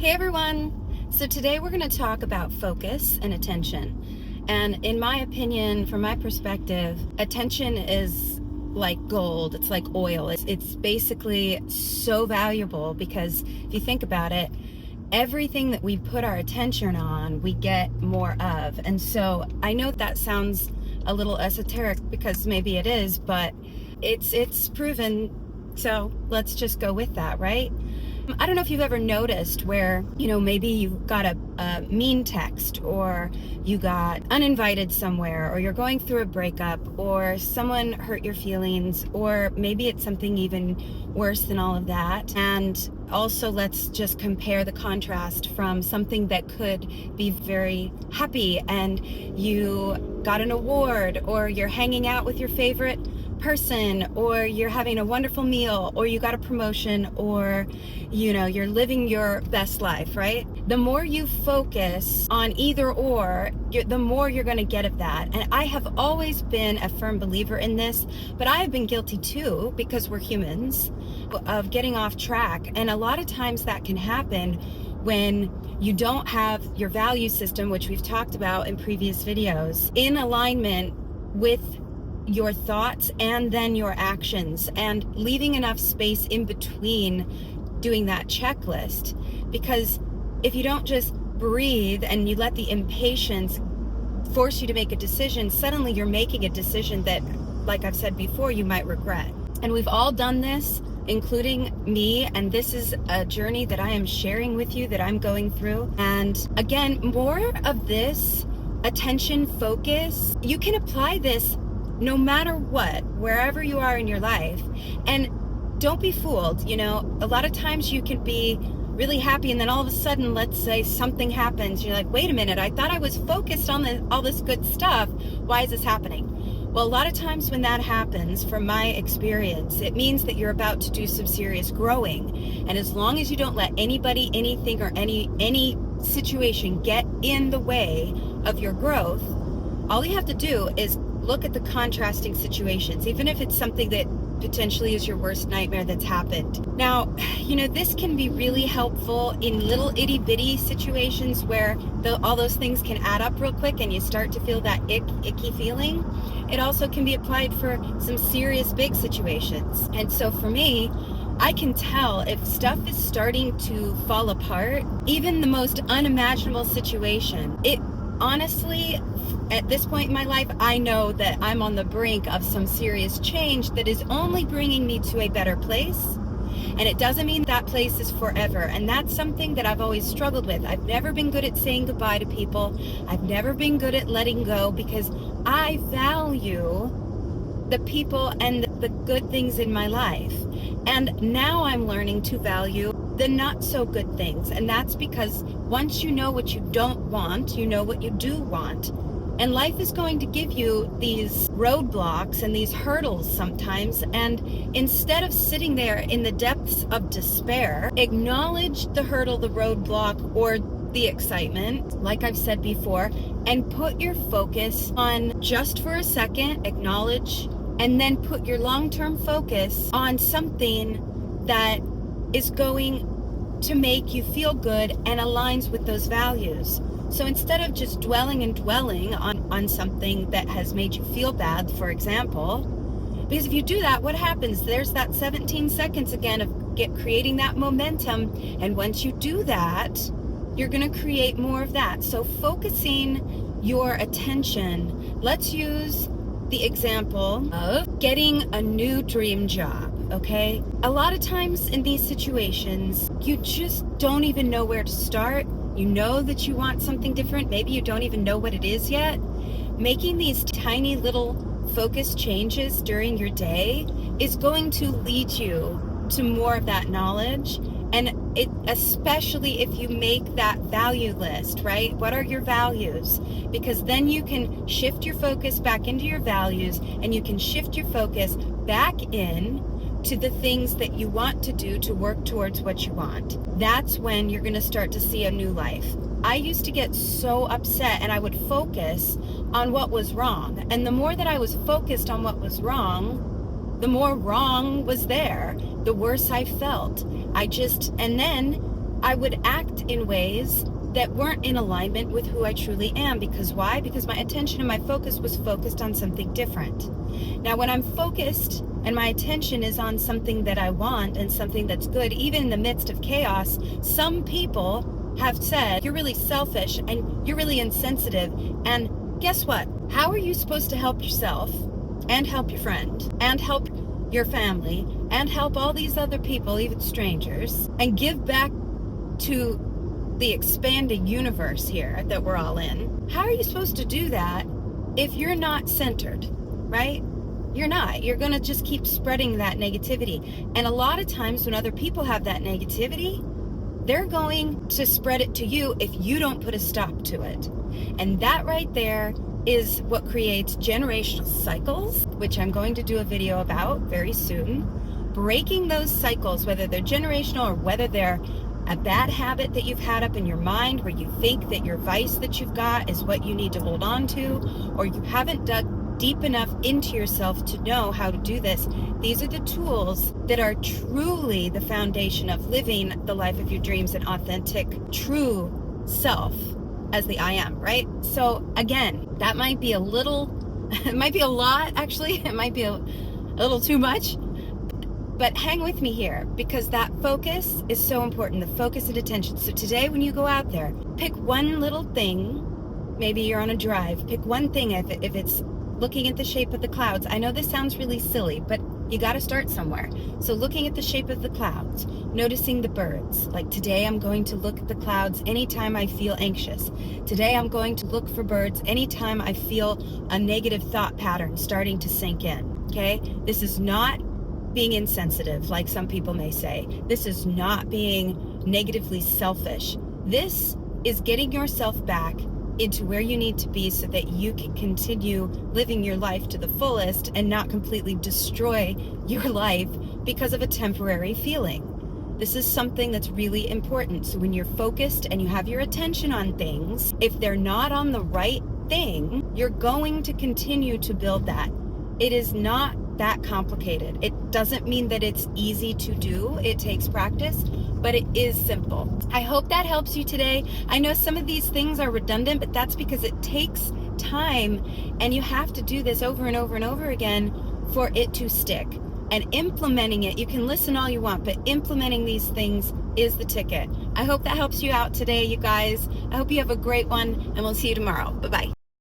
Hey everyone! So today we're going to talk about focus and attention. And in my opinion, from my perspective, attention is like gold. It's like oil. It's basically so valuable because if you think about it, everything that we put our attention on, we get more of. And so I know that sounds a little esoteric because maybe it is, but it's proven. So let's just go with that, right? I don't know if you've ever noticed where, maybe you got a mean text, or you got uninvited somewhere, or you're going through a breakup, or someone hurt your feelings, or maybe it's something even worse than all of that. And also, let's just compare the contrast from something that could be very happy and you got an award, or you're hanging out with your favorite person, or you're having a wonderful meal, or you got a promotion, or you're living your best life, right? The more you focus on either or, the more you're going to get of that. And I have always been a firm believer in this, but I have been guilty too, because we're humans, of getting off track. And a lot of times that can happen when you don't have your value system, which we've talked about in previous videos, in alignment with your thoughts and then your actions, and leaving enough space in between doing that checklist. Because if you don't just breathe and you let the impatience force you to make a decision, suddenly you're making a decision that, like I've said before, you might regret. And we've all done this, including me, and this is a journey that I am sharing with you, that I'm going through. And again, more of this attention focus, you can apply this no matter what, wherever you are in your life. And don't be fooled. A lot of times you can be really happy, and then all of a sudden, let's say something happens. You're like, wait a minute, I thought I was focused on all this good stuff. Why is this happening? Well, a lot of times when that happens, from my experience, it means that you're about to do some serious growing. And as long as you don't let anybody, anything, or any situation get in the way of your growth, all you have to do is look at the contrasting situations, even if it's something that potentially is your worst nightmare that's happened. Now, this can be really helpful in little itty bitty situations where all those things can add up real quick and you start to feel that icky feeling. It also can be applied for some serious big situations. And so for me, I can tell if stuff is starting to fall apart, even the most unimaginable situation. It honestly, at this point in my life, I know that I'm on the brink of some serious change that is only bringing me to a better place. And it doesn't mean that place is forever. And that's something that I've always struggled with. I've never been good at saying goodbye to people. I've never been good at letting go, because I value the people and the good things in my life. And now I'm learning to value the not so good things. And that's because once you know what you don't want, you know what you do want. And life is going to give you these roadblocks and these hurdles sometimes. And instead of sitting there in the depths of despair, acknowledge the hurdle, the roadblock, or the excitement, like I've said before, and put your focus on, just for a second, acknowledge, and then put your long-term focus on something that is going to make you feel good and aligns with those values. So instead of just dwelling on something that has made you feel bad, for example, because if you do that, what happens? There's that 17 seconds again of creating that momentum. And once you do that, you're going to create more of that. So focusing your attention, let's use the example of getting a new dream job. Okay? A lot of times in these situations, you just don't even know where to start. You know that you want something different. Maybe you don't even know what it is yet. Making these tiny little focus changes during your day is going to lead you to more of that knowledge. And especially if you make that value list, right? What are your values? Because then you can shift your focus back into your values, and you can shift your focus back in to the things that you want to do to work towards what you want. That's when you're going to start to see a new life. I used to get so upset, and I would focus on what was wrong. And the more that I was focused on what was wrong, the more wrong was there, the worse I felt. And then I would act in ways that weren't in alignment with who I truly am. Because why? Because my attention and my focus was focused on something different. Now, when I'm focused and my attention is on something that I want and something that's good, even in the midst of chaos, some people have said, you're really selfish and you're really insensitive. And guess what? How are you supposed to help yourself and help your friend and help your family and help all these other people, even strangers, and give back to the expanding universe here that we're all in? How are you supposed to do that if you're not centered, right? You're not. You're going to just keep spreading that negativity. And a lot of times when other people have that negativity, they're going to spread it to you if you don't put a stop to it. And that right there is what creates generational cycles, which I'm going to do a video about very soon. Breaking those cycles, whether they're generational or whether they're a bad habit that you've had up in your mind where you think that your vice that you've got is what you need to hold on to, or you haven't dug deep enough into yourself to know how to do this. These are the tools that are truly the foundation of living the life of your dreams and authentic, true self as the I am, right? So again, that might be a little, it might be a lot, actually. It might be a little too much. But hang with me here, because that focus is so important, the focus and attention. So today when you go out there, pick one little thing. Maybe you're on a drive. Pick one thing. If it's looking at the shape of the clouds. I know this sounds really silly, but you got to start somewhere. So looking at the shape of the clouds, noticing the birds. Like today I'm going to look at the clouds anytime I feel anxious. Today I'm going to look for birds anytime I feel a negative thought pattern starting to sink in. Okay? This is not being insensitive, like some people may say. This is not being negatively selfish. This is getting yourself back into where you need to be so that you can continue living your life to the fullest and not completely destroy your life because of a temporary feeling. This is something that's really important. So when you're focused and you have your attention on things, if they're not on the right thing, you're going to continue to build that. It is not that complicated. It doesn't mean that it's easy to do. It takes practice, but it is simple. I hope that helps you today. I know some of these things are redundant, but that's because it takes time and you have to do this over and over and over again for it to stick. And implementing it, you can listen all you want, but implementing these things is the ticket. I hope that helps you out today, you guys. I hope you have a great one, and we'll see you tomorrow. Bye-bye.